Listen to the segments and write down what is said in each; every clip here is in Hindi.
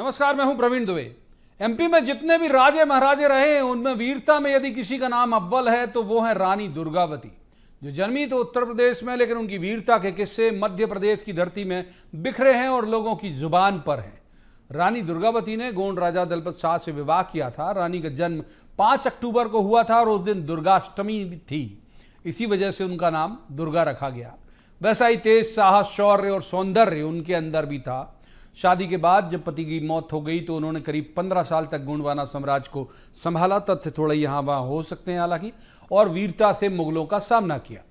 नमस्कार, मैं हूं प्रवीण दुबे। एमपी में जितने भी राजे महाराजे रहे हैं उनमें वीरता में यदि किसी का नाम अव्वल है तो वो है रानी दुर्गावती, जो जन्मी तो उत्तर प्रदेश में लेकिन उनकी वीरता के किस्से मध्य प्रदेश की धरती में बिखरे हैं और लोगों की जुबान पर हैं। रानी दुर्गावती ने गोंड राजा दलपत शाह से विवाह किया था। रानी का जन्म 5 अक्टूबर को हुआ था और उस दिन दुर्गाष्टमी थी, इसी वजह से उनका नाम दुर्गा रखा गया। वैसा ही तेज साहस, शौर्य और सौंदर्य उनके अंदर भी था। शादी के बाद जब पति की मौत हो गई तो उन्होंने करीब 15 साल तक गोंडवाना साम्राज्य को संभाला। तथ्य थोड़ा यहाँ वहाँ हो सकते हैं हालांकि, और वीरता से मुगलों का सामना किया।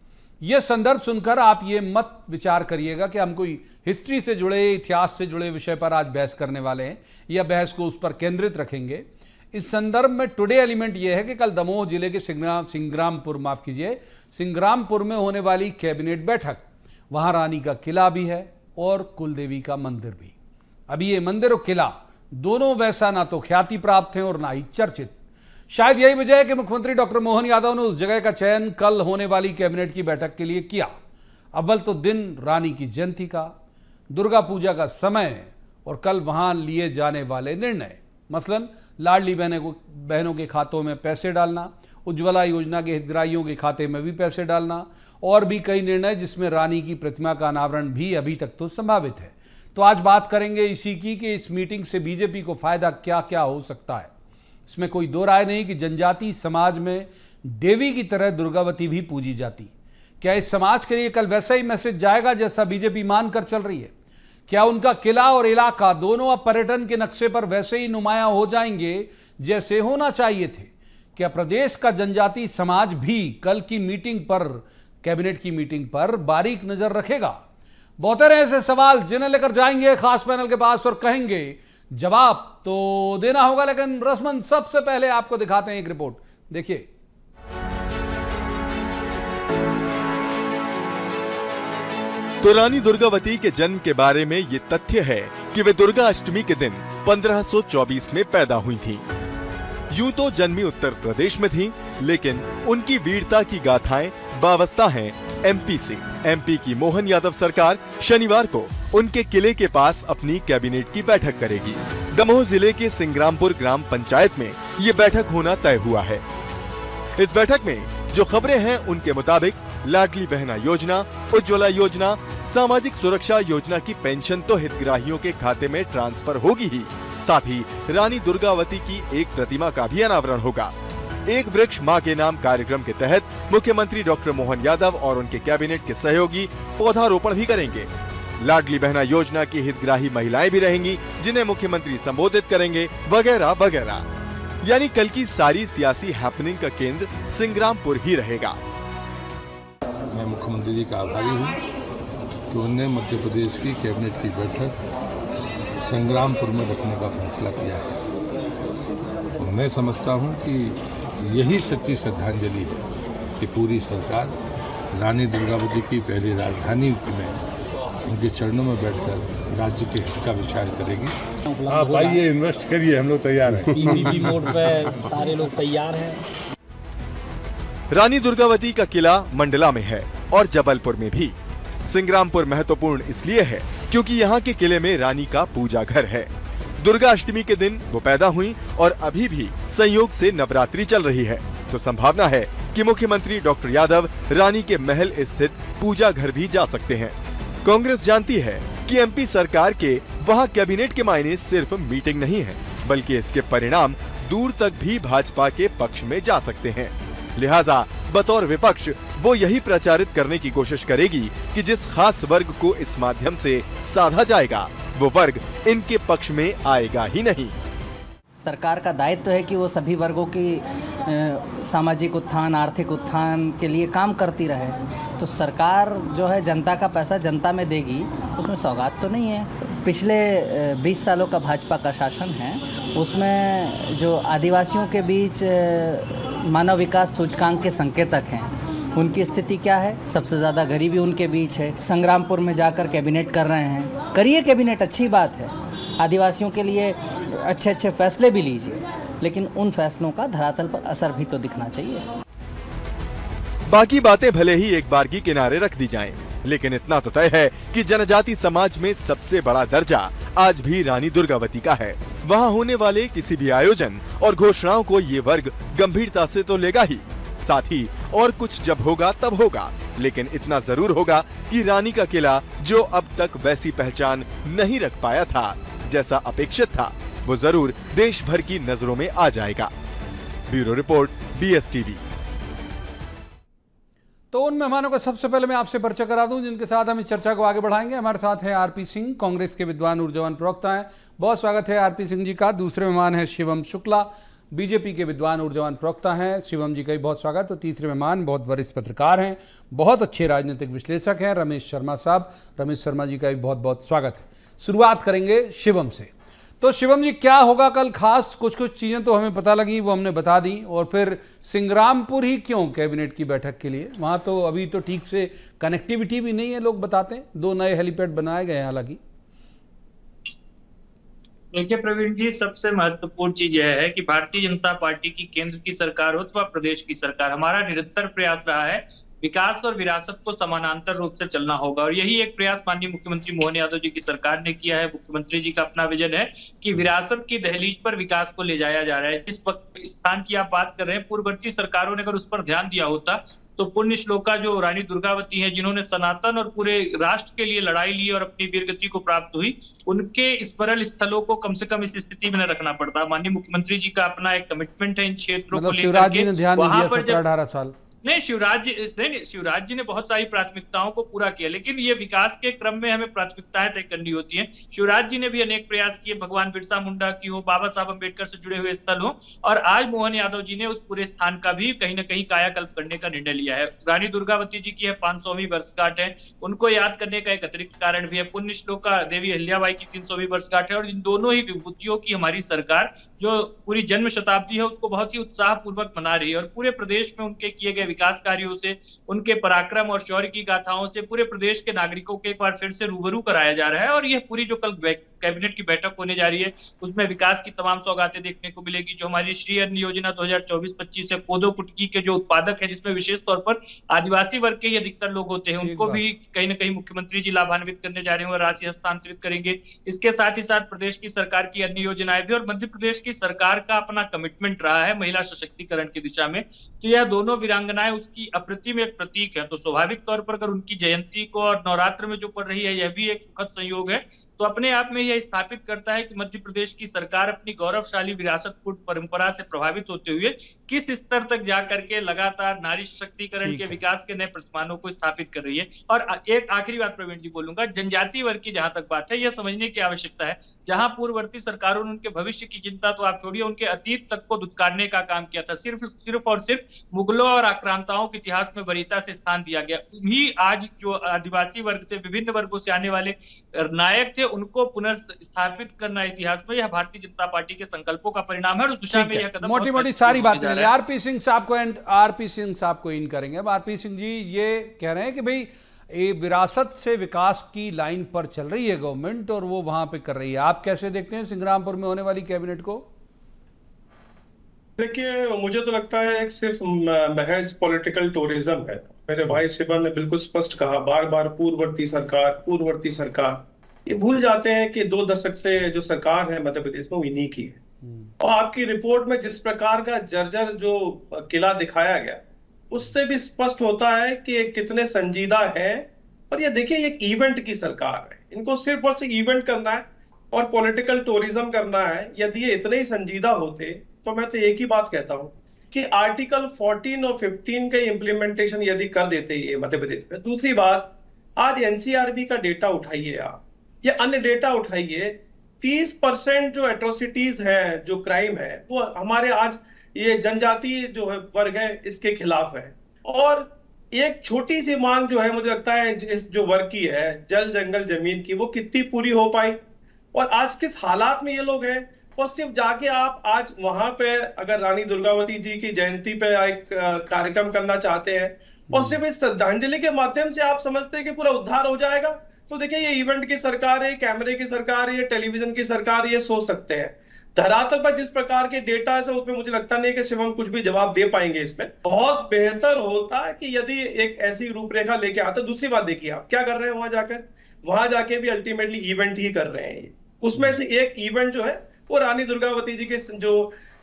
यह संदर्भ सुनकर आप ये मत विचार करिएगा कि हम कोई हिस्ट्री से जुड़े, इतिहास से जुड़े विषय पर आज बहस करने वाले हैं या बहस को उस पर केंद्रित रखेंगे। इस संदर्भ में टुडे एलिमेंट यह है कि कल दमोह जिले के सिंग्रामपुर में होने वाली कैबिनेट बैठक, वहां रानी का किला भी है और कुलदेवी का मंदिर भी। अभी ये मंदिर और किला दोनों वैसा ना तो ख्याति प्राप्त हैं और ना ही चर्चित। शायद यही वजह है कि मुख्यमंत्री डॉक्टर मोहन यादव ने उस जगह का चयन कल होने वाली कैबिनेट की बैठक के लिए किया। अव्वल तो दिन रानी की जयंती का, दुर्गा पूजा का समय और कल वहां लिए जाने वाले निर्णय, मसलन लाडली बहनों के खातों में पैसे डालना, उज्ज्वला योजना के हितग्राहियों के खाते में भी पैसे डालना और भी कई निर्णय जिसमें रानी की प्रतिमा का अनावरण भी अभी तक तो संभावित है। तो आज बात करेंगे इसी की कि इस मीटिंग से बीजेपी को फायदा क्या क्या हो सकता है। इसमें कोई दो राय नहीं कि जनजाति समाज में देवी की तरह दुर्गावती भी पूजी जाती। क्या इस समाज के लिए कल वैसा ही मैसेज जाएगा जैसा बीजेपी मानकर चल रही है? क्या उनका किला और इलाका दोनों अब पर्यटन के नक्शे पर वैसे ही नुमायां हो जाएंगे जैसे होना चाहिए थे? क्या प्रदेश का जनजाति समाज भी कल की मीटिंग पर, कैबिनेट की मीटिंग पर बारीक नजर रखेगा? बहुत रहे ऐसे सवाल जिन्हें लेकर जाएंगे खास पैनल के पास और कहेंगे जवाब तो देना होगा, लेकिन रस्मन सबसे पहले आपको दिखाते हैं एक रिपोर्ट, देखिए। तो रानी दुर्गावती के जन्म के बारे में ये तथ्य है कि वे दुर्गा अष्टमी के दिन 1524 में पैदा हुई थीं। यूं तो जन्मी उत्तर प्रदेश में थीं, लेकिन उनकी वीरता की गाथाएं वाबस्ता हैं एमपी से। एमपी की मोहन यादव सरकार शनिवार को उनके किले के पास अपनी कैबिनेट की बैठक करेगी। दमोह जिले के सिंग्रामपुर ग्राम पंचायत में ये बैठक होना तय हुआ है। इस बैठक में जो खबरें हैं उनके मुताबिक लाडली बहना योजना, उज्ज्वला योजना, सामाजिक सुरक्षा योजना की पेंशन तो हितग्राहियों के खाते में ट्रांसफर होगी ही, साथ ही रानी दुर्गावती की एक प्रतिमा का भी अनावरण होगा। एक वृक्ष मां के नाम कार्यक्रम के तहत मुख्यमंत्री डॉक्टर मोहन यादव और उनके कैबिनेट के सहयोगी पौधारोपण भी करेंगे। लाडली बहना योजना की हितग्राही महिलाएं भी रहेंगी जिन्हें मुख्यमंत्री संबोधित करेंगे, वगैरह वगैरह। यानी कल की सारी सियासी हैपनिंग का केंद्र सिंग्रामपुर ही रहेगा। मैं मुख्यमंत्री जी का आभारी हूँ कि उन्होंने मध्य प्रदेश की कैबिनेट की बैठक संग्रामपुर में रखने का फैसला किया है। और मैं समझता हूँ कि यही सच्ची श्रद्धांजलि है कि पूरी सरकार रानी दुर्गावती की पहली राजधानी में उनके चरणों में बैठकर राज्य के हित का विचार करेगी। आप आइए, इन्वेस्ट करिए, हम लोग तैयार हैं। पीपीपी मोड पे सारे लोग तैयार हैं। रानी दुर्गावती का किला मंडला में है और जबलपुर में भी। सिंग्रामपुर महत्वपूर्ण इसलिए है क्योंकि यहाँ के किले में रानी का पूजा घर है। दुर्गा अष्टमी के दिन वो पैदा हुई और अभी भी संयोग से नवरात्रि चल रही है, तो संभावना है कि मुख्यमंत्री डॉक्टर यादव रानी के महल स्थित पूजा घर भी जा सकते हैं। कांग्रेस जानती है कि एमपी सरकार के वहाँ कैबिनेट के मायने सिर्फ मीटिंग नहीं है, बल्कि इसके परिणाम दूर तक भी भाजपा के पक्ष में जा सकते हैं। लिहाजा बतौर विपक्ष वो यही प्रचारित करने की कोशिश करेगी कि जिस खास वर्ग को इस माध्यम से साधा जाएगा वो वर्ग इनके पक्ष में आएगा ही नहीं। सरकार का दायित्व है कि वो सभी वर्गों की सामाजिक उत्थान, आर्थिक उत्थान के लिए काम करती रहे। तो सरकार जो है जनता का पैसा जनता में देगी, उसमें सौगात तो नहीं है। पिछले 20 सालों का भाजपा का शासन है, उसमें जो आदिवासियों के बीच मानव विकास सूचकांक के संकेतक हैं, उनकी स्थिति क्या है? सबसे ज़्यादा गरीबी उनके बीच है। संग्रामपुर में जाकर कैबिनेट कर रहे हैं, करिए कैबिनेट, अच्छी बात है। आदिवासियों के लिए अच्छे अच्छे फैसले भी लीजिए, लेकिन उन फैसलों का धरातल पर असर भी तो दिखना चाहिए। बाकी बातें भले ही एक बार की किनारे रख दी जाएं, लेकिन इतना तो तय है कि जनजाति समाज में सबसे बड़ा दर्जा आज भी रानी दुर्गावती का है। वहां होने वाले किसी भी आयोजन और घोषणाओं को ये वर्ग गंभीरता से तो लेगा ही, साथ ही और कुछ जब होगा तब होगा, लेकिन इतना जरूर होगा कि रानी का किला जो अब तक वैसी पहचान नहीं रख पाया था जैसा अपेक्षित था, वो जरूर देश भर की नजरों में आ जाएगा। Bureau report, BSTV। तो उन मेहमानों का सबसे पहले मैं आपसे परिचय करा दूं जिनके साथ हम इस चर्चा को आगे बढ़ाएंगे। हमारे साथ हैं आरपी सिंह, कांग्रेस के विद्वान ऊर्जावान प्रवक्ता हैं। बहुत स्वागत है आरपी सिंह जी का। दूसरे मेहमान हैं शिवम शुक्ला, बीजेपी के विद्वान ऊर्जावान प्रवक्ता हैं। शिवम जी का भी बहुत स्वागत। तो तीसरे मेहमान बहुत वरिष्ठ पत्रकार हैं, बहुत अच्छे राजनीतिक विश्लेषक हैं, रमेश शर्मा साहब। रमेश शर्मा जी का भी बहुत बहुत स्वागत है। शुरुआत करेंगे शिवम से। तो शिवम जी, क्या होगा कल खास? कुछ चीज़ें तो हमें पता लगी, वो हमने बता दी। और फिर सिंग्रामपुर ही क्यों कैबिनेट की बैठक के लिए? वहाँ तो अभी तो ठीक से कनेक्टिविटी भी नहीं है, लोग बताते हैं। 2 नए हेलीपैड बनाए गए हैं हालांकि। देखिए प्रवीण जी, सबसे महत्वपूर्ण चीज यह है कि भारतीय जनता पार्टी की केंद्र की सरकार हो अथवा प्रदेश की सरकार, हमारा निरंतर प्रयास रहा है विकास और विरासत को समानांतर रूप से चलना होगा। और यही एक प्रयास माननीय मुख्यमंत्री मोहन यादव जी की सरकार ने किया है। मुख्यमंत्री जी का अपना विजन है कि विरासत की दहलीज पर विकास को ले जाया जा रहा है। जिस स्थान की आप बात कर रहे हैं, पूर्ववर्ती सरकारों ने अगर उस पर ध्यान दिया होता तो पुण्य श्लोका जो रानी दुर्गावती है, जिन्होंने सनातन और पूरे राष्ट्र के लिए लड़ाई ली और अपनी वीरगति को प्राप्त हुई, उनके स्मरण स्थलों को कम से कम इस स्थिति में न रखना पड़ता। माननीय मुख्यमंत्री जी का अपना एक कमिटमेंट है इन क्षेत्रों को शिवराज जी ने ध्यान नहीं दिया 17-18 साल। नहीं, शिवराज जी ने बहुत सारी प्राथमिकताओं को पूरा किया, लेकिन ये विकास के क्रम में हमें प्राथमिकताएं तय करनी होती हैं। शिवराज जी ने भी अनेक प्रयास किए, भगवान बिरसा मुंडा की हो, बाबा साहब अम्बेडकर से जुड़े हुए स्थल हो, और आज मोहन यादव जी ने उस पूरे स्थान का भी कहीं ना कहीं कायाकल्प करने का निर्णय लिया है। रानी दुर्गावती जी की है 500वीं वर्षगांठ है, उनको याद करने का एक अतिरिक्त कारण भी है। पुण्य श्लोका देवी अहिल्याबाई की 300वीं वर्षगांठ है। और इन दोनों ही विभूतियों की हमारी सरकार जो पूरी जन्म शताब्दी है उसको बहुत ही उत्साह पूर्वक मना रही है। और पूरे प्रदेश में उनके किए गए विकास कार्यों से, उनके पराक्रम और शौर्य की गाथाओं से पूरे प्रदेश के नागरिकों को एक बार फिर से रूबरू कराया जा रहा है। और यह पूरी जो कल कैबिनेट की बैठक होने जा रही है, उसमें विकास की तमाम सौगातें देखने को मिलेगी। जो हमारी श्री अन्न योजना 2024-25 है, कोदो कुटकी के जो उत्पादक है, जिसमें विशेष तौर पर आदिवासी वर्ग के अधिकतर लोग होते हैं, उनको भी कहीं ना कहीं मुख्यमंत्री जी लाभान्वित करने जा रहे हैं और राशि हस्तांतरित करेंगे। इसके साथ ही साथ प्रदेश की सरकार की अन्य योजनाएं भी, और मध्य प्रदेश की सरकार का अपना कमिटमेंट रहा है महिला सशक्तिकरण की दिशा में। तो यह दोनों वीरांगनाएं उसकी अप्रतिम एक प्रतीक है। तो स्वाभाविक तौर पर अगर उनकी जयंती को और नवरात्र में जो पड़ रही है, यह भी एक सुखद संयोग है। तो अपने आप में यह स्थापित करता है कि मध्य प्रदेश की सरकार अपनी गौरवशाली विरासतपूर्ण परंपरा से प्रभावित होते हुए किस स्तर तक जाकर के लगातार नारी सशक्तिकरण के विकास के नए प्रतिमानों को स्थापित कर रही है। और एक आखिरी बात प्रवीण जी बोलूंगा, जनजातीय वर्ग की जहां तक बात है, यह समझने की आवश्यकता है, जहां पूर्ववर्ती सरकारों ने उनके भविष्य की चिंता तो आप छोड़िए, उनके अतीत तक को दुत्कारने का काम किया था। सिर्फ और सिर्फ मुगलों और आक्रांताओं के इतिहास में वरीयता से स्थान दिया गया। उन्हीं आज जो आदिवासी वर्ग से, विभिन्न वर्गों से आने वाले नायक थे, उनको पुनर्स्थापित करना इतिहास में, यह भारतीय जनता पार्टी के संकल्पों का परिणाम है। और उस दिशा में यह कदम मोटी सारी बातें आरपी सिंह साहब को इन करेंगे। अब आरपी सिंह जी ये कह रहे हैं कि भाई ये विरासत से विकास की लाइन पर चल रही है गवर्नमेंट और वो वहां पे कर रही है। आप कैसे देखते हैं सिंग्रामपुर में होने वाली कैबिनेट को? देखिए, मुझे तो लगता है एक सिर्फ महज पॉलिटिकल टूरिज्म है। मेरे भाई शिवम ने बिल्कुल स्पष्ट कहा, बार बार पूर्ववर्ती सरकार, ये भूल जाते हैं कि 2 दशक से जो सरकार है मध्य प्रदेश में वो इन्हीं की है। और आपकी रिपोर्ट में जिस प्रकार का जर्जर जो किला दिखाया गया, उससे भी स्पष्ट होता है कि ये कितने संजीदा है। और ये देखिए, एक इवेंट की सरकार है, इनको सिर्फ और सिर्फ इवेंट करना है और पॉलिटिकल टूरिज्म करना है। यदि ये इतने ही संजीदा होते तो मैं तो एक ही बात कहता हूं कि आर्टिकल 14 और 15 का इम्प्लीमेंटेशन यदि कर देते ये मध्य प्रदेश में। दूसरी बात, आज एनसीआरबी का डेटा उठाइए आप, या अन्य डेटा उठाइए, 30% जो एट्रोसिटीज है, जो क्राइम है, वो हमारे आज ये जनजातीय जो है वर्ग है इसके खिलाफ है। और एक छोटी सी मांग जो है, मुझे लगता है इस जो वर्ग की है, जल जंगल जमीन की, वो कितनी पूरी हो पाई और आज किस हालात में ये लोग हैं। और सिर्फ जाके आप आज वहां पे अगर रानी दुर्गावती जी की जयंती पे एक कार्यक्रम करना चाहते हैं और सिर्फ इस श्रद्धांजलि के माध्यम से आप समझते हैं कि पूरा उद्धार हो जाएगा, तो देखिए ये इवेंट की सरकार है, कैमरे की सरकार है, टेलीविजन की सरकार, ये सोच सकते हैं। धरातल पर जिस प्रकार के डेटा है उसमें मुझे लगता नहीं कि शिवम कुछ भी जवाब दे पाएंगे। इसमें बहुत बेहतर होता है कि यदि एक ऐसी रूपरेखा लेके आते। दूसरी बात देखिए, आप क्या कर रहे हैं वहां जाके भी अल्टीमेटली इवेंट ही कर रहे हैं। उसमें से एक इवेंट जो है वो रानी दुर्गावती जी की जो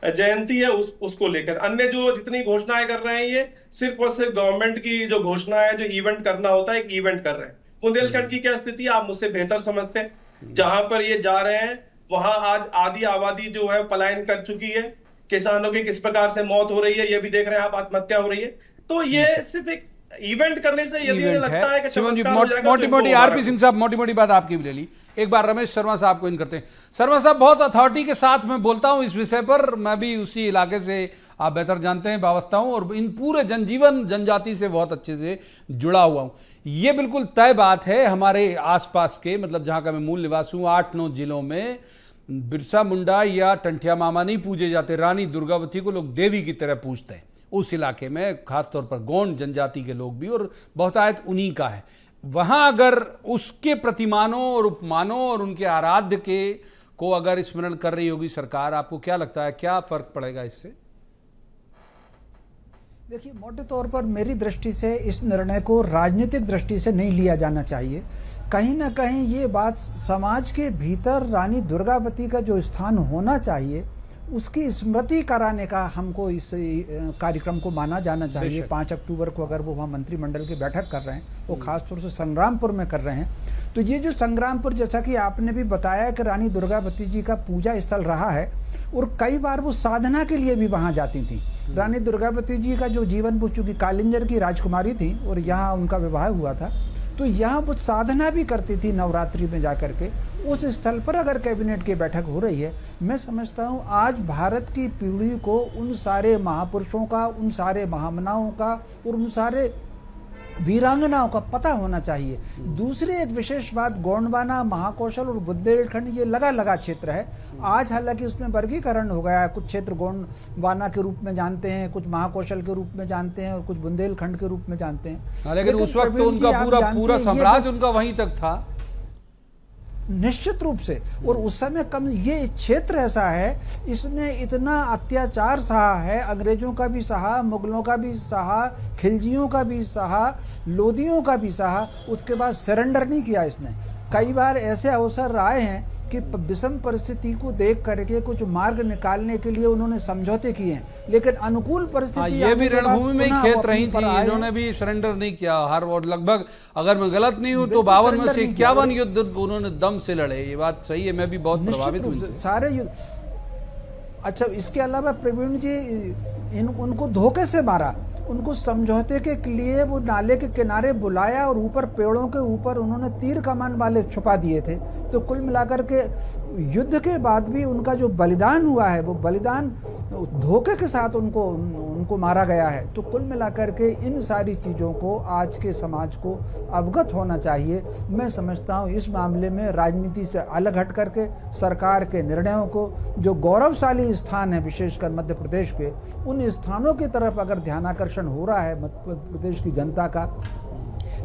जयंती है उसको लेकर। अन्य जो जितनी घोषणाएं कर रहे हैं ये सिर्फ और सिर्फ गवर्नमेंट की जो घोषणा है, जो इवेंट करना होता है, एक इवेंट कर रहे हैं। बुंदेलखंड की क्या स्थिति है आप मुझसे बेहतर समझते हैं। जहां पर ये जा रहे हैं वहां आज आधी आबादी जो है पलायन कर चुकी है, किसानों की किस प्रकार से मौत हो रही है ये भी देख रहे हैं आप, आत्महत्या हो रही है। तो ये सिर्फ एक इवेंट करने से यदि लगता है कि चमत्कार हो जाएगा, मोटी मोटी आरपी सिंह साहब, मोटी मोटी बात आपकी भी ले ली। एक बार रमेश शर्मा साहब को इन करते हैं। शर्मा साहब, बहुत अथॉरिटी के साथ मैं बोलता हूं इस विषय पर, मैं भी उसी इलाके से आप बेहतर जानते हैं वाबस्ता हूं और इन पूरे जनजीवन जनजाति से बहुत अच्छे से जुड़ा हुआ हूं। ये बिल्कुल तय बात है हमारे आसपास के, मतलब जहां का मैं मूल निवासी हूं, 8-9 जिलों में बिरसा मुंडा या टंठिया मामा नहीं पूजे जाते, रानी दुर्गावती को लोग देवी की तरह पूजते हैं। उस इलाके में खासतौर पर गोंड जनजाति के लोग भी, और बहुतायत उन्हीं का है। वहां अगर उसके प्रतिमानों और उपमानों और उनके आराध्य के को अगर स्मरण कर रही होगी सरकार, आपको क्या लगता है क्या फर्क पड़ेगा इससे? देखिए, मोटे तौर पर मेरी दृष्टि से इस निर्णय को राजनीतिक दृष्टि से नहीं लिया जाना चाहिए। कहीं ना कहीं ये बात समाज के भीतर रानी दुर्गावती का जो स्थान होना चाहिए उसकी स्मृति कराने का हमको इस कार्यक्रम को माना जाना चाहिए। 5 अक्टूबर को अगर वो वहाँ मंत्रिमंडल की बैठक कर रहे हैं, वो खासतौर से संग्रामपुर में कर रहे हैं, तो ये जो संग्रामपुर, जैसा कि आपने भी बताया कि रानी दुर्गावती जी का पूजा स्थल रहा है और कई बार वो साधना के लिए भी वहाँ जाती थी। रानी दुर्गावती जी का जो जीवन, वो चूँकि कालिंजर की राजकुमारी थी और यहाँ उनका विवाह हुआ था, तो यहाँ वो साधना भी करती थी नवरात्रि में जाकर के। उस स्थल पर अगर कैबिनेट की बैठक हो रही है, मैं समझता हूँ आज भारत की पीढ़ी को उन सारे महापुरुषों का, उन सारे महामनाओं का और उन सारे वीरांगनाओं का पता होना चाहिए। दूसरी एक विशेष बात, गोंडवाना, महाकौशल और बुंदेलखंड ये लगा क्षेत्र है। आज हालांकि उसमें वर्गीकरण हो गया है, कुछ क्षेत्र गोंडवाना के रूप में जानते हैं, कुछ महाकौशल के रूप में जानते हैं और कुछ बुंदेलखंड के रूप में जानते हैं। लेकिन उस वक्त तो उनका पूरा साम्राज्य उनका वहीं तक था, निश्चित रूप से। और उस समय कम, ये क्षेत्र ऐसा है, इसने इतना अत्याचार सहा है, अंग्रेजों का भी सहा, मुगलों का भी सहा, खिलजियों का भी सहा, लोदियों का भी सहा, उसके बाद सरेंडर नहीं किया इसने। कई बार ऐसे अवसर आए हैं कि विषम परिस्थिति को देख करके कुछ मार्ग निकालने के लिए उन्होंने समझौते किए हैं, लेकिन अनुकूल परिस्थिति ये भी रणभूमि में ही खेत रही थी, इन्होंने भी सरेंडर नहीं किया हर, और लगभग अगर मैं गलत नहीं हूं तो 52 में से 51 युद्ध उन्होंने दम से लड़े। ये बात सही है, मैं भी बहुत प्रभावित हूं सारे युद्ध। अच्छा, इसके अलावा प्रवीण जी, उनको धोखे से मारा, उनको समझौते के लिए वो नाले के किनारे बुलाया और ऊपर पेड़ों के ऊपर उन्होंने तीर कमान वाले छुपा दिए थे। तो कुल मिलाकर के युद्ध के बाद भी उनका जो बलिदान हुआ है, वो बलिदान धोखे के साथ उनको मारा गया है। तो कुल मिलाकर के इन सारी चीज़ों को आज के समाज को अवगत होना चाहिए। मैं समझता हूँ इस मामले में राजनीति से अलग हट करके सरकार के निर्णयों को, जो गौरवशाली स्थान है विशेषकर मध्य प्रदेश के, उन स्थानों की तरफ अगर ध्यानाकर्षण हो रहा है मध्य प्रदेश की जनता का,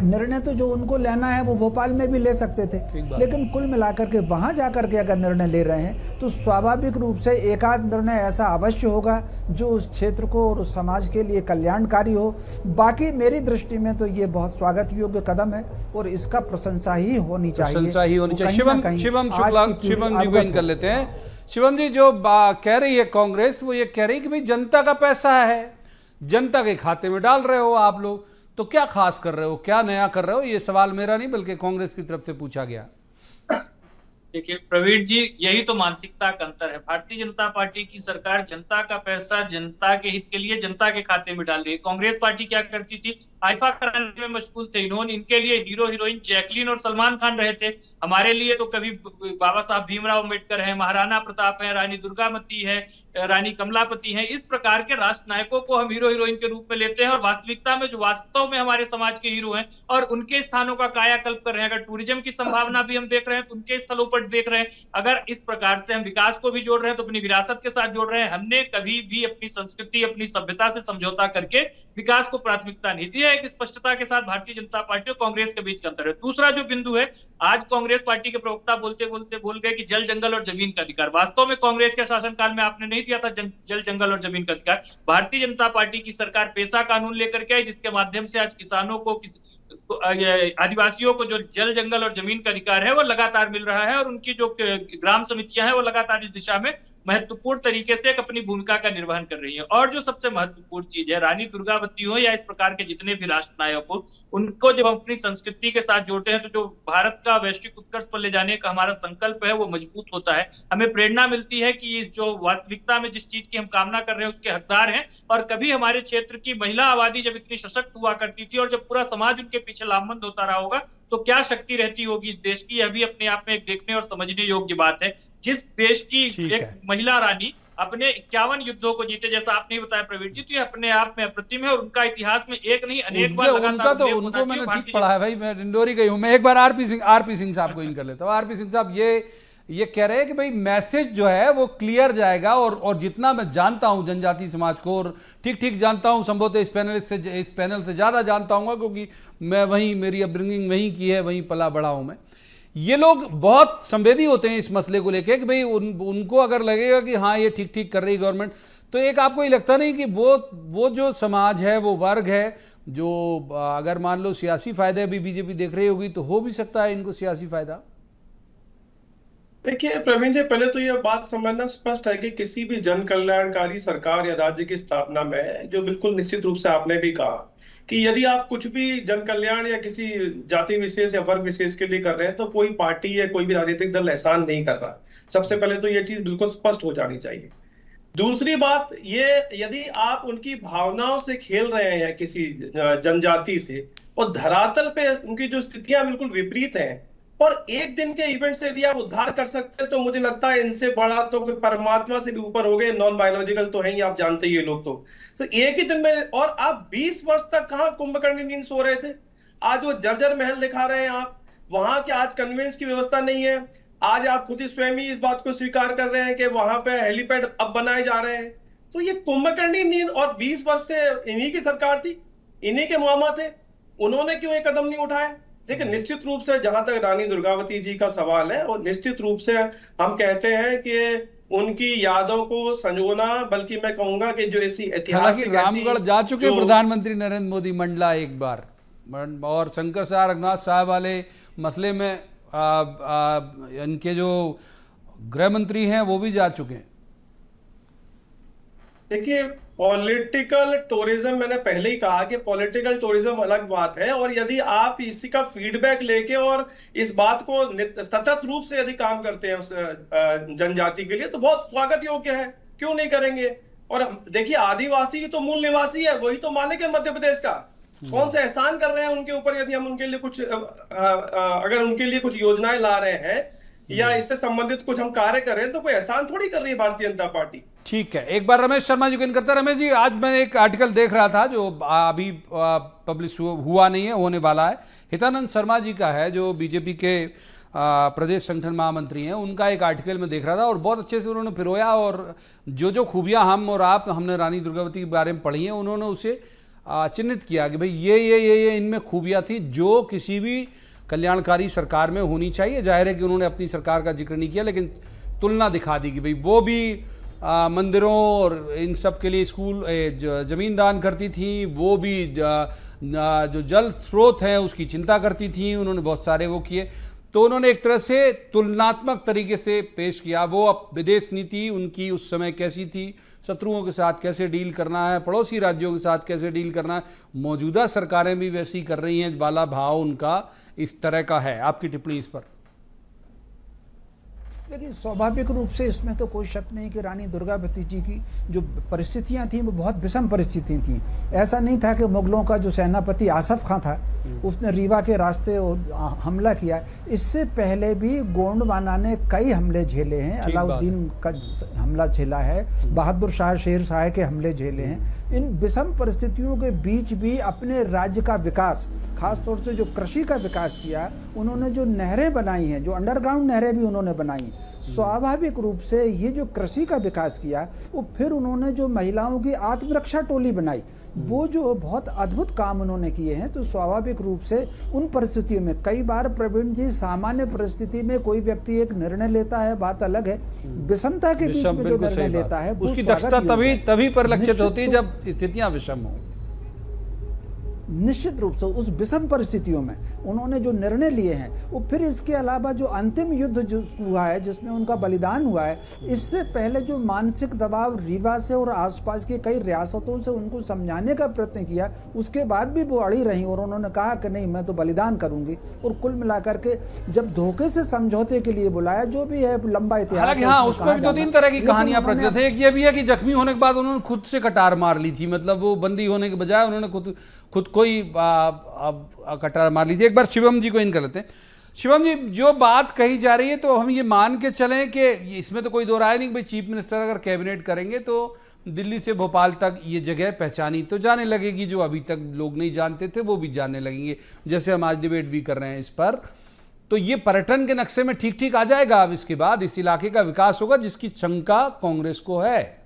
निर्णय तो जो उनको लेना है वो भोपाल में भी ले सकते थे, लेकिन कुल मिलाकर के वहां जाकर के अगर निर्णय ले रहे हैं तो स्वाभाविक रूप से एकाध निर्णय ऐसा अवश्य होगा जो उस क्षेत्र को और उस समाज के लिए कल्याणकारी हो। बाकी मेरी दृष्टि में तो ये बहुत स्वागत योग्य कदम है और इसका प्रशंसा ही होनी चाहिए, प्रशंसा ही होनी चाहिए। शिवम शुक्ला, शिवम जी को इन कर लेते हैं। शिवम जी, जो कह रही है कांग्रेस, वो ये कह रही है कि भाई जनता का पैसा है, जनता के खाते में डाल रहे हो आप लोग, तो क्या खास कर रहे हो, क्या नया कर रहे हो? ये सवाल मेरा नहीं बल्कि कांग्रेस की तरफ से पूछा गया। देखिए प्रवीण जी, यही तो मानसिकता का अंतर है। भारतीय जनता पार्टी की सरकार जनता का पैसा जनता के हित के लिए जनता के खाते में डाल रही है। कांग्रेस पार्टी क्या करती थी, आइफा कराने में मशगूल थे। इन्होंने, इनके लिए हीरो हीरोइन जैकलीन और सलमान खान रहे थे। हमारे लिए तो कभी बाबा साहब भीमराव अम्बेडकर है, महाराणा प्रताप है, रानी दुर्गावती है, रानी कमलापति है। इस प्रकार के राष्ट्र नायकों को हम हीरो हीरोइन के रूप में लेते हैं और वास्तविकता में जो वास्तव में हमारे समाज के हीरो हैं और उनके स्थानों का कायाकल्प कर रहे हैं। अगर टूरिज्म की संभावना भी हम देख रहे हैं तो उनके स्थलों पर देख रहे हैं। अगर इस प्रकार से हम विकास को भी जोड़ रहे हैं तो अपनी विरासत के साथ जोड़ रहे हैं। हमने कभी भी अपनी संस्कृति, अपनी सभ्यता से समझौता करके विकास को प्राथमिकता नहीं दी है। यह एक स्पष्टता के साथ भारतीय जनता पार्टी और कांग्रेस के बीच का अंतर है। दूसरा जो बिंदु है, आज कांग्रेस पार्टी के प्रवक्ता बोलते बोलते बोल गए कि जल, जंगल और जमीन का अधिकार। वास्तव में कांग्रेस के शासनकाल में आपने नहीं दिया था जल, जंगल और जमीन का अधिकार। भारतीय जनता पार्टी की सरकार पेशा कानून लेकर के आई, जिसके माध्यम से आज किसानों को, आदिवासियों को जो जल, जंगल और जमीन का अधिकार है वो लगातार मिल रहा है, और उनकी जो ग्राम समितियां हैं वो लगातार इस दिशा में महत्वपूर्ण तरीके से अपनी भूमिका का निर्वहन कर रही है। और जो सबसे महत्वपूर्ण चीज है, रानी दुर्गावती हो या इस प्रकार के जितने भी राष्ट्रनायक हो, उनको जब हम अपनी संस्कृति के साथ जोड़ते हैं तो जो भारत का वैश्विक उत्कर्ष पर ले जाने का हमारा संकल्प है वो मजबूत होता है। हमें प्रेरणा मिलती है कि इस जो वास्तविकता में जिस चीज की हम कामना कर रहे हैं उसके हकदार हैं। और कभी हमारे क्षेत्र की महिला आबादी जब इतनी सशक्त हुआ करती थी और जब पूरा समाज उनके पीछे लामबंद होता रहा होगा, तो क्या शक्ति रहती होगी इस देश की, यह भी अपने आप में एक देखने और समझने योग्य बात है। जिस देश की एक महिला रानी अपने 51 युद्धों को जीते, जैसा आपने बताया प्रवीण जी, तो ये अपने आप में अप्रतिम है, और उनका इतिहास में एक नहीं अनेक बार उनका तो उनको मैंने ठीक पढ़ा है भाई, मैं डिंडोरी गई हूँ। मैं एक बार आरपी सिंह साहब को इन कर लेता हूँ। आरपी सिंह साहब ये कह रहे हैं कि भाई मैसेज जो है वो क्लियर जाएगा, और जितना मैं जानता हूं जनजाति समाज को, और ठीक जानता हूं, संभवतः इस पैनल से ज्यादा जानता हूँ, क्योंकि मैं वहीं, मेरी अपब्रिंगिंग वहीं की है, वहीं पला बड़ा हूं मैं। ये लोग बहुत संवेदी होते हैं इस मसले को लेकर कि भाई उनको अगर लगेगा कि हाँ ये ठीक कर रही गवर्नमेंट, तो एक आपको ये लगता नहीं कि वो जो समाज है, वो वर्ग है जो अगर मान लो सियासी फायदे भी बीजेपी देख रही होगी, तो हो भी सकता है इनको सियासी फायदा। देखिए प्रवीण जी, पहले तो यह बात समझना स्पष्ट है कि किसी भी जन कल्याणकारी सरकार या राज्य की स्थापना में, जो बिल्कुल निश्चित रूप से आपने भी कहा कि यदि आप कुछ भी जन कल्याण या किसी जाति विशेष या वर्ग विशेष के लिए कर रहे हैं, तो कोई पार्टी या कोई भी राजनीतिक दल एहसान नहीं कर रहा। सबसे पहले तो ये चीज बिल्कुल स्पष्ट हो जानी चाहिए। दूसरी बात ये, यदि आप उनकी भावनाओं से खेल रहे हैं किसी जनजाति से, और धरातल पे उनकी जो स्थितियां बिल्कुल विपरीत हैं, और एक दिन के इवेंट से यदि आप उद्धार कर सकते हैं, तो मुझे लगता है इनसे बड़ा तो कोई परमात्मा से भी ऊपर हो गए, नॉन बायोलॉजिकल तो है ही, आप जानते ही ये लोग। तो एक ही दिन में, और आप 20 वर्ष तक कहां कुंभकर्णी नींद सो रहे थे? आज वो जर्जर महल दिखा रहे हैं आप, वहां के आज कन्वेंस की व्यवस्था नहीं है। आज आप खुद ही स्वयं ही इस बात को स्वीकार कर रहे हैं कि वहां पे हेलीपैड अब बनाए जा रहे हैं। तो ये कुंभकर्णी नींद, और 20 वर्ष से इन्हीं की सरकार थी, इन्हीं के मामा थे, उन्होंने क्यों एक कदम नहीं उठाया? देखिए, निश्चित रूप से जहां तक रानी दुर्गावती जी का सवाल है, और निश्चित रूप से हम कहते हैं कि उनकी यादों को संजोना, बल्कि मैं कहूंगा कि जो ऐसी ऐतिहासिक, रामगढ़ जा चुके प्रधानमंत्री नरेंद्र मोदी मंडला एक बार, और शंकर शाह रघुनाथ साहब वाले मसले में इनके जो गृह मंत्री हैं वो भी जा चुके हैं। देखिए, पॉलिटिकल टूरिज्म, मैंने पहले ही कहा कि पॉलिटिकल टूरिज्म अलग बात है, और यदि आप इसी का फीडबैक लेके और इस बात को सतत रूप से यदि काम करते हैं उस जनजाति के लिए, तो बहुत स्वागत योग्य है, क्यों नहीं करेंगे। और देखिए, आदिवासी तो मूल निवासी है, वही तो मालिक है मध्य प्रदेश का। कौन से एहसान कर रहे हैं उनके ऊपर, यदि हम उनके लिए कुछ अगर उनके लिए कुछ योजनाएं ला रहे हैं या इससे संबंधित कुछ हम कार्य कर रहे हैं, तो कोई एहसान थोड़ी कर रही है भारतीय जनता पार्टी। ठीक है, एक बार रमेश शर्मा जी को इन करता। रमेश जी, आज मैंने एक आर्टिकल देख रहा था जो अभी पब्लिश हुआ नहीं है, होने वाला है। हितानंद शर्मा जी का है, जो बीजेपी के प्रदेश संगठन महामंत्री हैं, उनका एक आर्टिकल में देख रहा था, और बहुत अच्छे से उन्होंने पिरोया, और जो खूबियां हम और आप, हमने रानी दुर्गावती के बारे में पढ़ी हैं, उन्होंने उसे चिन्हित किया कि भाई ये इनमें खूबियां थी जो किसी भी कल्याणकारी सरकार में होनी चाहिए। जाहिर है कि उन्होंने अपनी सरकार का जिक्र नहीं किया, लेकिन तुलना दिखा दी कि भाई वो भी मंदिरों और इन सब के लिए स्कूल जमीन दान करती थी, वो भी जो जल स्रोत हैं उसकी चिंता करती थी, उन्होंने बहुत सारे वो किए। तो उन्होंने एक तरह से तुलनात्मक तरीके से पेश किया, वो अब विदेश नीति उनकी उस समय कैसी थी, शत्रुओं के साथ कैसे डील करना है, पड़ोसी राज्यों के साथ कैसे डील करना है, मौजूदा सरकारें भी वैसी कर रही हैं वाला भाव उनका इस तरह का है। आपकी टिप्पणी इस पर? देखिए, स्वाभाविक रूप से इसमें तो कोई शक नहीं कि रानी दुर्गावती जी की जो परिस्थितियां थीं वो बहुत विषम परिस्थितियां थीं। ऐसा नहीं था कि मुगलों का जो सेनापति आसफ खां था उसने रीवा के रास्ते हमला किया। इससे पहले भी गोंडवाना ने कई हमले झेले हैं, अलाउद्दीन का हमला झेला है, बहादुर शाह शेर शाह के हमले झेले हैं। इन विषम परिस्थितियों के बीच भी अपने राज्य का विकास, खासतौर से जो कृषि का विकास किया, उन्होंने जो नहरें बनाई हैं, जो अंडरग्राउंड नहरें भी उन्होंने बनाई, स्वाभाविक रूप से ये जो कृषि का विकास किया, वो फिर उन्होंने जो महिलाओं की आत्मरक्षा टोली बनाई, वो जो बहुत अद्भुत काम उन्होंने किए हैं। तो स्वाभाविक रूप से उन परिस्थितियों में कई बार प्रवीण जी, सामान्य परिस्थिति में कोई व्यक्ति एक निर्णय लेता है, बात अलग है, विषमता के बीच में जो निर्णय लेता है उसकी दक्षता तभी परिलक्षित होती है जब स्थितियां विषम हो। निश्चित रूप से उस विषम परिस्थितियों में उन्होंने जो निर्णय लिए हैं, वो फिर इसके अलावा जो अंतिम युद्ध जो हुआ है, जिसमें उनका बलिदान हुआ है, इससे पहले जो मानसिक दबाव रीवा से और आसपास की कई रियासतों से उनको समझाने का प्रयत्न किया, उसके बाद भी वो अड़ी रही और उन्होंने कहा कि नहीं, मैं तो बलिदान करूंगी। और कुल मिलाकर के जब धोखे से समझौते के लिए बुलाया, जो भी है लंबा इतिहास है, हाँ, उसमें भी 2-3 तरह की कहानियां प्रचलित है। एक ये भी है कि जख्मी होने के बाद उन्होंने खुद से कटार मार ली थी, मतलब वो बंदी होने के बजाय उन्होंने खुद कोई कटार मार लीजिए। एक बार शिवम जी को इन कर लेते हैं। शिवम जी, जो बात कही जा रही है, तो हम ये मान के चलें कि इसमें तो कोई दो राय नहीं कि भाई चीफ मिनिस्टर अगर कैबिनेट करेंगे तो दिल्ली से भोपाल तक ये जगह पहचानी तो जाने लगेगी, जो अभी तक लोग नहीं जानते थे वो भी जानने लगेंगे, जैसे हम आज डिबेट भी कर रहे हैं इस पर। तो ये पर्यटन के नक्शे में ठीक ठीक आ जाएगा। अब इसके बाद इस इलाके का विकास होगा, जिसकी शंका कांग्रेस को है।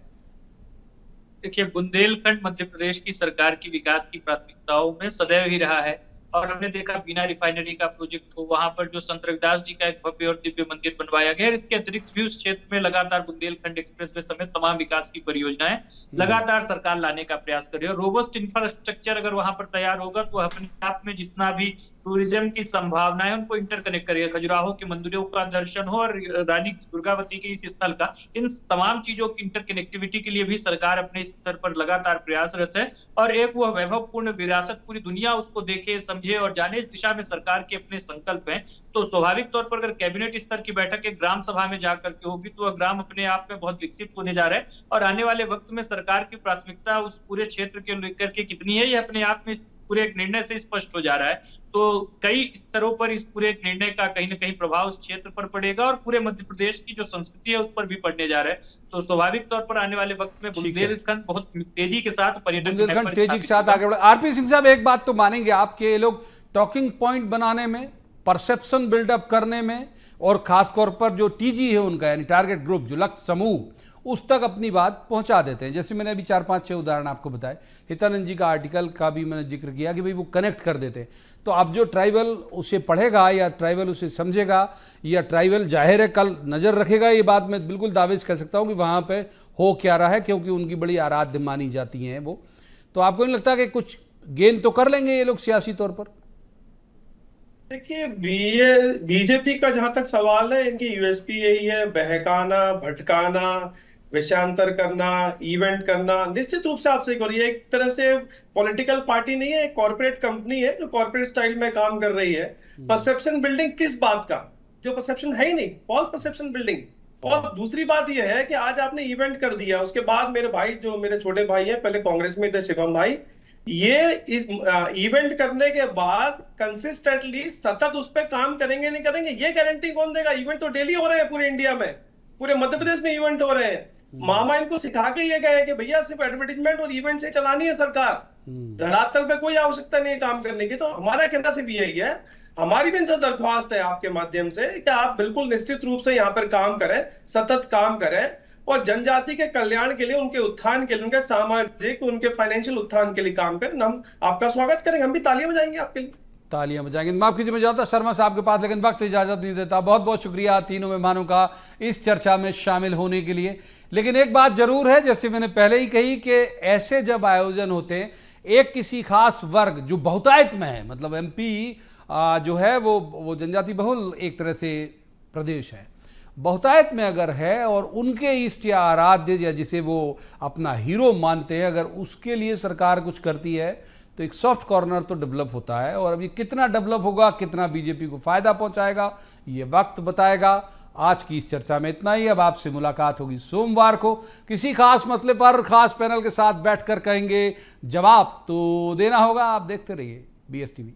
देखिए, बुंदेलखंड मध्य प्रदेश की सरकार की विकास की प्राथमिकताओं में सदैव ही रहा है, और हमने देखा बिना रिफाइनरी का प्रोजेक्ट हो, वहां पर जो संत रविदास जी का एक भव्य और दिव्य मंदिर बनवाया गया। इसके अतिरिक्त भी उस क्षेत्र में लगातार बुंदेलखंड एक्सप्रेसवे समेत तमाम विकास की परियोजनाएं लगातार सरकार लाने का प्रयास कर रही है। रोबस्ट इंफ्रास्ट्रक्चर अगर वहां पर तैयार होगा तो अपने आप में जितना भी टूरिज्म की संभावना है उनको इंटरकनेक्ट करेगा। खजुराहो के मंदिरों का दर्शन हो और रानी दुर्गावती के इस स्थल का, इन तमाम चीजों की इंटरकनेक्टिविटी के लिए भी सरकार अपने स्तर पर लगातार प्रयासरत है, और एक वह वैभवपूर्ण विरासत पूरी दुनिया उसको देखे, समझे और जाने, इस दिशा में सरकार के अपने संकल्प हैं। तो स्वाभाविक तौर पर अगर कैबिनेट स्तर की बैठक एक ग्राम सभा में जाकर के होगी तो वह ग्राम अपने आप में बहुत विकसित होने जा रहा है, और आने वाले वक्त में सरकार की प्राथमिकता उस पूरे क्षेत्र के लेकर के कितनी है, यह अपने आप में पूरे एक निर्णय से स्पष्ट हो जा रहा है। तो कई स्तरों पर इस पूरे एक निर्णय का कहीं ना कहीं प्रभाव उस क्षेत्र पर पड़ेगा, और पूरे मध्य प्रदेश की जो संस्कृति है उस पर भी पड़ने जा रहा है। तो स्वाभाविक तौर पर आने वाले वक्त में बुंदेलखंड बहुत तेजी के साथ पर्यटन तेजी के साथ आगे बढ़े। आरपी सिंह साहब, एक बात तो मानेंगे आपके, ये लोग टॉकिंग पॉइंट बनाने में, परसेप्शन बिल्डअप करने में, और खासतौर पर जो टीजी है उनका, यानी टारगेट ग्रुप, जो लक्ष्य समूह, उस तक अपनी बात पहुंचा देते हैं। जैसे मैंने अभी 4-5-6 उदाहरण आपको बताए, हितानंद जी का आर्टिकल का भी मैंने जिक्र किया कि भाई वो कनेक्ट कर देते हैं। तो अब जो ट्राइबल उसे पढ़ेगा या ट्राइबल उसे समझेगा या ट्राइबल जाहिर है कल नज़र रखेगा, ये बात मैं बिल्कुल दावे से कह सकता हूँ कि वहाँ पे हो क्या रहा है, क्योंकि उनकी बड़ी आराध्य मानी जाती हैं वो। तो आपको नहीं लगता कि कुछ गेन तो कर लेंगे ये लोग सियासी तौर पर? देखिए, बीजेपी का जहां तक सवाल है, इनकी यूएसपी यही है, बहकाना, भटकाना, विषयांतर करना, इवेंट करना। निश्चित रूप से आप सही करिए, एक तरह से पॉलिटिकल पार्टी नहीं है, एक कॉर्पोरेट कंपनी है जो कॉर्पोरेट स्टाइल में काम कर रही है। परसेप्शन बिल्डिंग किस बात का, जो परसेप्शन है ही नहीं, फॉल्स परसेप्शन बिल्डिंग। और दूसरी बात यह है कि आज आपने इवेंट कर दिया, उसके बाद मेरे भाई, जो मेरे छोटे भाई हैं, पहले कांग्रेस में थे, शिवम भाई, ये इस इवेंट करने के बाद कंसिस्टेंटली सतत उस पर काम करेंगे नहीं करेंगे, ये गारंटी कौन देगा? इवेंट तो डेली हो रहे हैं पूरे इंडिया में, पूरे मध्य प्रदेश में इवेंट हो रहे हैं। मामा इनको सिखा के ये गए कि भैया सिर्फ एडवर्टाइजमेंट और इवेंट से चलानी है सरकार, धरातल पे कोई आवश्यकता नहीं है काम करने की। तो हमारा कहना सिर्फ यही है, हमारी भी इनसे दरख्वास्त है आपके माध्यम से कि आप बिल्कुल निश्चित रूप से यहाँ पर काम करें, सतत काम करें, और जनजाति के कल्याण के लिए, उनके उत्थान के लिए, उनके सामाजिक, उनके फाइनेंशियल उत्थान के लिए काम करें। हम आपका स्वागत करेंगे, हम भी तालियां बजाएंगे आपके लिए। तालियां बजाएंगे। माफ कीजिए, मैं जाता शर्मा साहब के पास, लेकिन वक्त इजाजत नहीं देता। बहुत बहुत शुक्रिया तीनों मेहमानों का इस चर्चा में शामिल होने के लिए। लेकिन एक बात जरूर है, जैसे मैंने पहले ही कही, कि ऐसे जब आयोजन होते हैं, एक किसी खास वर्ग जो बहुतायत में है, मतलब एमपी जो है वो जनजाति बहुल एक तरह से प्रदेश है, बहुतायत में अगर है, और उनके इष्ट या आराध्य या जिसे वो अपना हीरो मानते हैं, अगर उसके लिए सरकार कुछ करती है तो एक सॉफ्ट कॉर्नर तो डेवलप होता है। और अब ये कितना डेवलप होगा, कितना बीजेपी को फायदा पहुंचाएगा, ये वक्त बताएगा। आज की इस चर्चा में इतना ही। अब आपसे मुलाकात होगी सोमवार को किसी खास मसले पर, खास पैनल के साथ बैठकर कहेंगे, जवाब तो देना होगा। आप देखते रहिए BSTV।